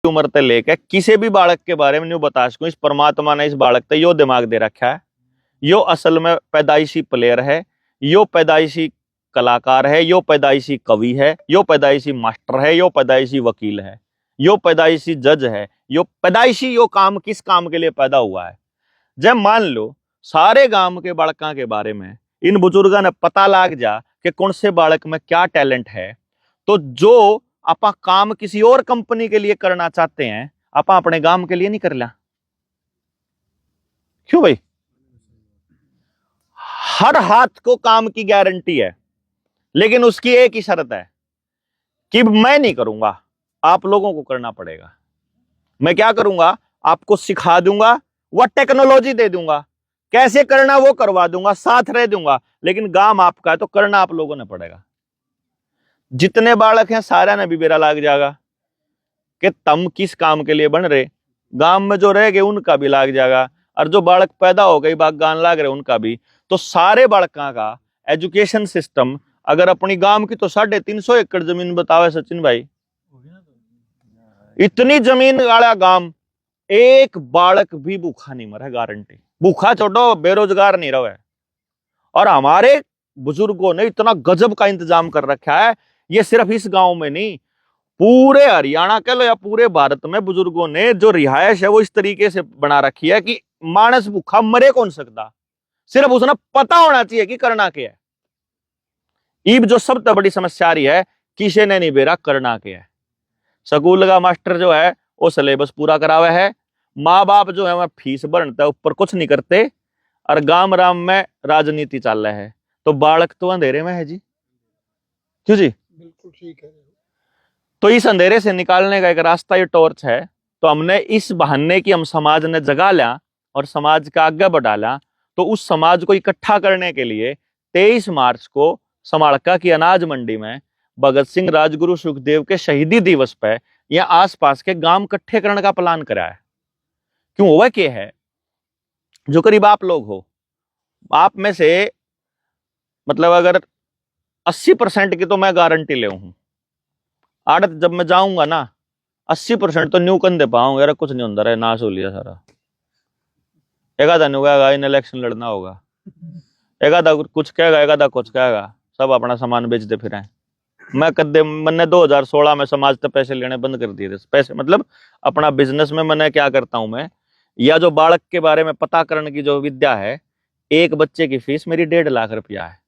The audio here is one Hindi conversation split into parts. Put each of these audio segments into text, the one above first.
उम्र से लेके किसी भी बालक के बारे में न्यू बता सकूं, इस परमात्मा ने इस बालक पे यो दिमाग दे रखा है, यो असल में पैदाइशी प्लेयर है, यो पैदाइशी कलाकार है, यो पैदाइशी कवि है, यो पैदाइशी मास्टर है, यो पैदाइशी वकील है, यो पैदाइशी जज है, यो पैदाइशी यो काम किस काम के लिए पैदा हुआ है। जब मान लो सारे गांव के बालकों के बारे में इन बुजुर्गों ने पता लाग जा कि कौन से बालक में क्या टैलेंट है, तो जो आप काम किसी और कंपनी के लिए करना चाहते हैं आप अपने गांव के लिए नहीं कर ला। क्यों भाई? हर हाथ को काम की गारंटी है, लेकिन उसकी एक ही शर्त है कि मैं नहीं करूंगा, आप लोगों को करना पड़ेगा। मैं क्या करूंगा? आपको सिखा दूंगा, वह टेक्नोलॉजी दे दूंगा, कैसे करना वो करवा दूंगा, साथ रह दूंगा, लेकिन गांव आपका है तो करना आप लोगों ने पड़ेगा। जितने बालक हैं सारा ने भी बेरा लाग जाएगा कि तुम किस काम के लिए बन रहे, गांव में जो रह गए उनका भी लाग जाएगा, और जो बालक पैदा हो गई बागान लाग रहे उनका भी। तो सारे बालकों का एजुकेशन सिस्टम अगर अपनी गांव की तो 350 एकड़ जमीन बतावे सचिन भाई, इतनी जमीन वाला गांव, एक बालक भी भूखा नहीं मरा, गारंटी। भूखा छोड़ो, बेरोजगार नहीं रहे। और हमारे बुजुर्गों ने इतना गजब का इंतजाम कर रखा है, ये सिर्फ इस गांव में नहीं, पूरे हरियाणा कह लो या पूरे भारत में बुजुर्गों ने जो रिहायश है वो इस तरीके से बना रखी है कि मानस भूखा मरे कौन सकता, सिर्फ उसने पता होना चाहिए कि करना क्या है। ईब जो सबसे बड़ी समस्या आ रही है, किसी ने नहीं बेरा करना क्या है। स्कूल का मास्टर जो है वो सिलेबस पूरा करावे है, माँ बाप जो है वह फीस भरते है, ऊपर कुछ नहीं करते, और गांव राम में राजनीति चल रहा है, तो बालक तो अंधेरे में है जी। क्यों जी? बिल्कुल ठीक है। तो इस अंधेरे से निकालने का एक रास्ता ये टॉर्च है। तो हमने इस बहाने की हम समाज ने जगा लिया और समाज का आगे बढ़ा लिया। तो उस समाज को इकट्ठा करने के लिए 23 मार्च को समालका की अनाज मंडी में भगत सिंह, राजगुरु, सुखदेव के शहीदी दिवस पे या आसपास के गांव इकट्ठे करने का प्लान करा है। क्यों हुआ क्या है? जो करीब आप लोग हो, आप में से मतलब अगर 80% की तो मैं गारंटी ले हूं, आड़त जब मैं जाऊंगा ना 80% तो न्यू कंधे पाऊंगा, यार कुछ नहीं होता रहे, नाश हो लिया सारा। एक आधा नहीं होगा, इन इलेक्शन लड़ना होगा, एक आधा कुछ कहेगा, एक आधा कुछ कहेगा, सब अपना सामान बेचते फिर। मैं कदे मैंने 2016 में समाज से पैसे लेने बंद कर दिए थे। पैसे मतलब अपना बिजनेस में मैंने क्या करता हूं मैं, या जो बालक के बारे में पता करने की जो विद्या है, एक बच्चे की फीस मेरी 1.5 लाख रुपया है।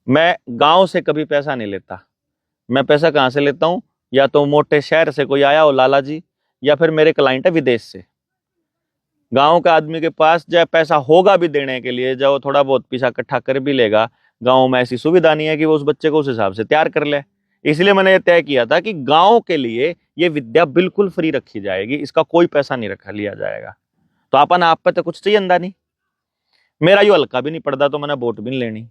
मैं गांव से कभी पैसा नहीं लेता। मैं पैसा कहाँ से लेता हूँ? या तो मोटे शहर से कोई आया हो लाला जी, या फिर मेरे क्लाइंट है विदेश से। गांव के आदमी के पास जो पैसा होगा भी देने के लिए, जो थोड़ा बहुत पैसा इकट्ठा कर भी लेगा, गांव में ऐसी सुविधा नहीं है कि वो उस बच्चे को उस हिसाब से तैयार कर ले। इसलिए मैंने ये तय किया था कि गांव के लिए ये विद्या बिल्कुल फ्री रखी जाएगी, इसका कोई पैसा नहीं रखा लिया जाएगा। तो अपन आप पे तो कुछ चाहिए अंदा नहीं, मेरा यो हल्का भी नहीं पड़ता, तो मैंने वोट भी नहीं लेनी।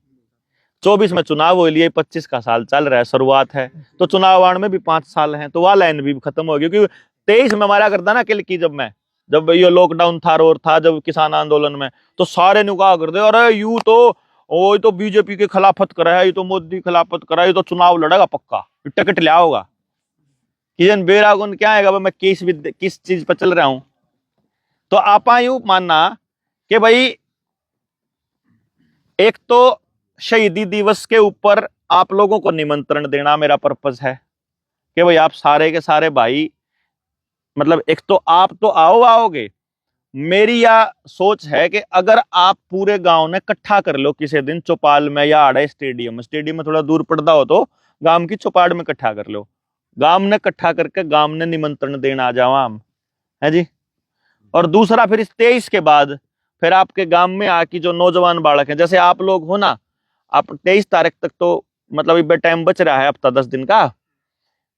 24 में चुनाव हो लिए, 25 का साल चल रहा है, शुरुआत है, तो चुनाव आने में भी 5 साल हैं, तो वह लाइन भी खत्म हो गई। क्योंकि 23 में मारा करता ना किल की, जब ये लॉकडाउन था और था जब किसान आंदोलन में, तो सारे ने कहा कर दे, अरे यू तो बीजेपी के खिलाफत करा है, ये तो मोदी खिलाफत करा है, ये तो चुनाव लड़ेगा पक्का, टिकट लिया होगा। किजन बेरागुन क्या है, मैं किस चीज पर चल रहा हूं। तो आप यू मानना कि भाई एक तो शहीदी दिवस के ऊपर आप लोगों को निमंत्रण देना मेरा पर्पस है कि भाई आप सारे के सारे भाई, मतलब एक तो आप तो आओगे। मेरी यह सोच है कि अगर आप पूरे गांव ने इकट्ठा कर लो किसी दिन चौपाल में या आड़े स्टेडियम में थोड़ा दूर पड़ता हो तो गांव की चौपाड़ में इकट्ठा कर लो, गांव ने इकट्ठा करके गांव ने निमंत्रण देना आ जाओ हम, है जी। और दूसरा फिर इस 23 के बाद फिर आपके गांव में आके जो नौजवान बालक हैं, जैसे आप लोग हो ना, आप 23 तारीख तक तो मतलब टाइम बच रहा है, हफ्ता 10 दिन का,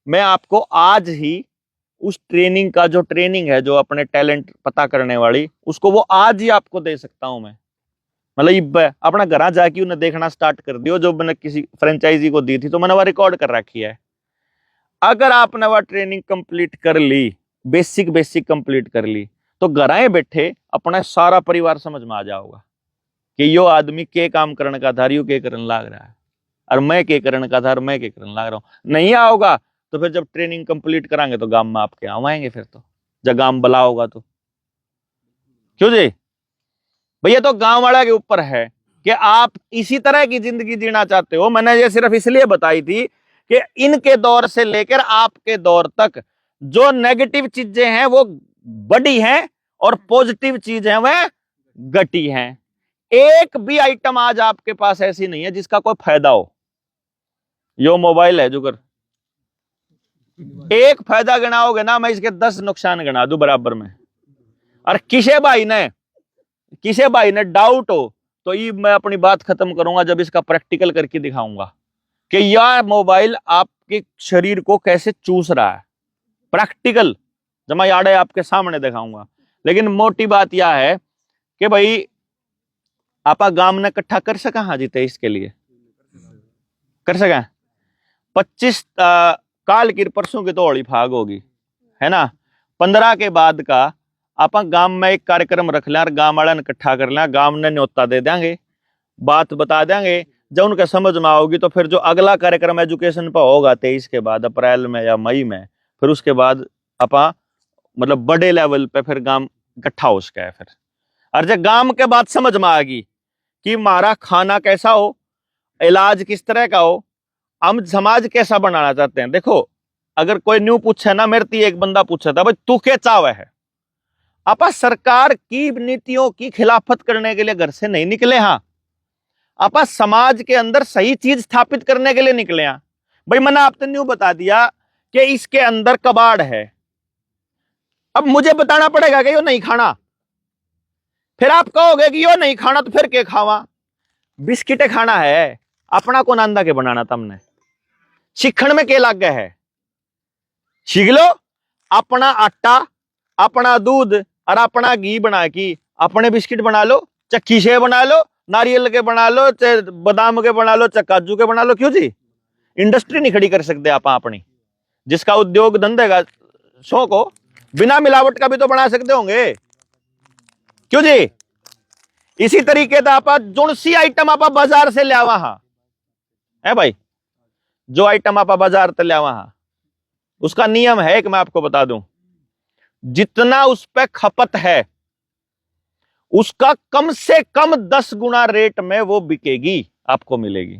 मैं आपको आज ही उस ट्रेनिंग का जो ट्रेनिंग है, जो अपने टैलेंट पता करने वाली, उसको वो आज ही आपको दे सकता हूं मैं। मतलब अपना घर जाके उन्हें देखना स्टार्ट कर दियो, जो मैंने किसी फ्रेंचाइजी को दी थी तो मैंने वह रिकॉर्ड कर रखी है। अगर आपने वह ट्रेनिंग कंप्लीट कर ली, बेसिक कंप्लीट कर ली, तो घराए बैठे अपना सारा परिवार समझ में आ जाओगा कि यो आदमी के काम करने का था, यू के करने लग रहा है, और मैं के करने का था, और मैं के करने लग रहा हूं। नहीं आओगा तो फिर जब ट्रेनिंग कंप्लीट करांगे तो गांव में आपके यहाँ आएंगे, फिर तो जब गांव बला होगा तो। क्यों जी भैया? तो गांव वाला के ऊपर है कि आप इसी तरह की जिंदगी जीना चाहते हो। मैंने ये सिर्फ इसलिए बताई थी कि इनके दौर से लेकर आपके दौर तक जो नेगेटिव चीजें हैं वो बढ़ी हैं और पॉजिटिव चीजें वह घटी हैं। एक भी आइटम आज आपके पास ऐसी नहीं है जिसका कोई फायदा हो। यो मोबाइल है जुगर, एक फायदा गिनाओगे ना, मैं इसके 10 नुकसान गिना दूं बराबर में। और किसे भाई ने डाउट हो तो ये मैं अपनी बात खत्म करूंगा जब इसका प्रैक्टिकल करके दिखाऊंगा कि यह मोबाइल आपके शरीर को कैसे चूस रहा है। प्रैक्टिकल जमा याद है आपके सामने दिखाऊंगा। लेकिन मोटी बात यह है कि भाई आप गांव ने इकट्ठा कर सका हाँ जी 23 के लिए कर सका। 25 काल की परसों की तो होली फाग होगी है ना। 15 के बाद का आप गांव में एक कार्यक्रम रख लें और गांव वाला इकट्ठा कर लें, गांव ने न्योता दे देंगे, बात बता देंगे। जब उनके समझ में आओगी तो फिर जो अगला कार्यक्रम एजुकेशन पर होगा 23 के बाद अप्रैल में या मई में, फिर उसके बाद अपा मतलब बड़े लेवल पे फिर गांव इकट्ठा हो सका है। फिर और जब गांव के बाद समझ में आएगी कि हमारा खाना कैसा हो, इलाज किस तरह का हो, हम समाज कैसा बनाना चाहते हैं। देखो अगर कोई न्यू पूछे ना, मेरे तो एक बंदा पूछा था भाई तू क्या चाहवे है। आपा सरकार की नीतियों की खिलाफत करने के लिए घर से नहीं निकले। हाँ आपा समाज के अंदर सही चीज स्थापित करने के लिए निकले। हाँ भाई मैंने आपने न्यू बता दिया कि इसके अंदर कबाड़ है, अब मुझे बताना पड़ेगा कि यो नहीं खाना। फिर आप कहोगे कि यो नहीं खाना तो फिर क्या खावा? बिस्किट खाना है, अपना को नांदा के बनाना तमने शिक्षण में क्या लाग गया है? सीख लो अपना आटा, अपना दूध और अपना घी बना के अपने बिस्किट बना लो, चाहे खीसे बना लो, नारियल के बना लो, चाहे बादाम के बना लो, चाहे काजू के बना लो। क्यों जी इंडस्ट्री नहीं खड़ी कर सकते आप अपनी? जिसका उद्योग धंधे का शौक हो बिना मिलावट का भी तो बना सकते होंगे। क्यों जी? इसी तरीके से आप जो सी आइटम आप बाजार से लिया वहां है भाई, जो आइटम आप बाजार से लिया वहां उसका नियम है कि मैं आपको बता दूं, जितना उस पर खपत है उसका कम से कम 10 गुना रेट में वो बिकेगी, आपको मिलेगी।